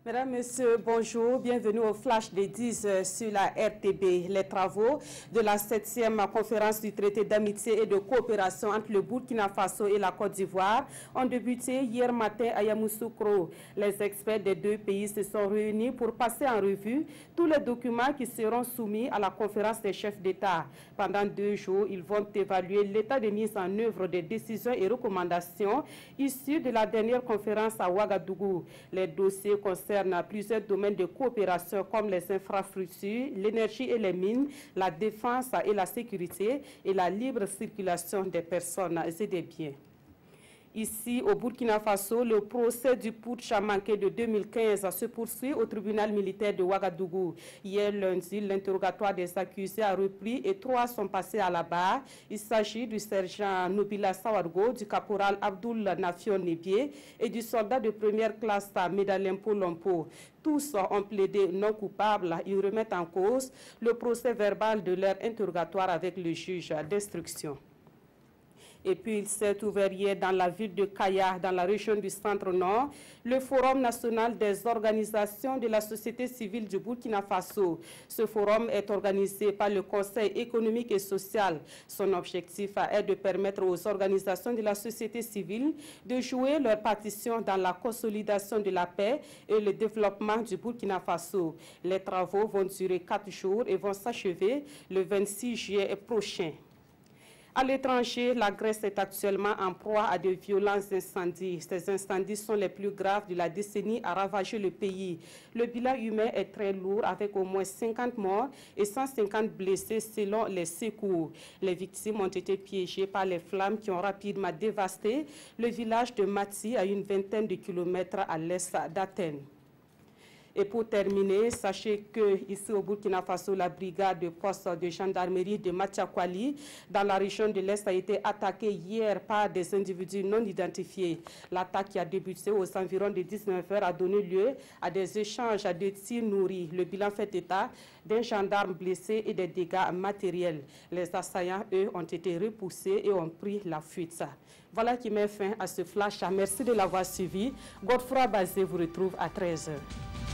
Mesdames, Messieurs, bonjour. Bienvenue au Flash des 10 sur la RTB. Les travaux de la 7e conférence du traité d'amitié et de coopération entre le Burkina Faso et la Côte d'Ivoire ont débuté hier matin à Yamoussoukro. Les experts des deux pays se sont réunis pour passer en revue tous les documents qui seront soumis à la conférence des chefs d'État. Pendant 2 jours, ils vont évaluer l'état de mise en œuvre des décisions et recommandations issues de la dernière conférence à Ouagadougou. Les dossiers concernent plusieurs domaines de coopération comme les infrastructures, l'énergie et les mines, la défense et la sécurité et la libre circulation des personnes et des biens. Ici, au Burkina Faso, le procès du putsch manqué de 2015 se poursuit au tribunal militaire de Ouagadougou. Hier lundi, l'interrogatoire des accusés a repris et 3 sont passés à la barre. Il s'agit du sergent Nobila Sawargo, du caporal Abdoul Nafion Nebié et du soldat de première classe Medalempo Lompo. Tous ont plaidé non coupables. Ils remettent en cause le procès verbal de leur interrogatoire avec le juge d'instruction. Et puis, il s'est ouvert hier dans la ville de Kaya, dans la région du Centre-Nord, le Forum national des organisations de la société civile du Burkina Faso. Ce forum est organisé par le Conseil économique et social. Son objectif est de permettre aux organisations de la société civile de jouer leur partition dans la consolidation de la paix et le développement du Burkina Faso. Les travaux vont durer 4 jours et vont s'achever le 26 juillet prochain. À l'étranger, la Grèce est actuellement en proie à de violents incendies. Ces incendies sont les plus graves de la décennie à ravager le pays. Le bilan humain est très lourd avec au moins 50 morts et 150 blessés selon les secours. Les victimes ont été piégées par les flammes qui ont rapidement dévasté le village de Mati à une vingtaine de kilomètres à l'est d'Athènes. Et pour terminer, sachez que ici au Burkina Faso, la brigade de poste de gendarmerie de Matiakwali dans la région de l'Est a été attaquée hier par des individus non identifiés. L'attaque qui a débuté aux environs de 19 h a donné lieu à des échanges de tirs nourris. Le bilan fait état d'un gendarme blessé et des dégâts matériels. Les assaillants, eux, ont été repoussés et ont pris la fuite. Voilà qui met fin à ce flash. Merci de l'avoir suivi. Godefroy Bazé vous retrouve à 13 h.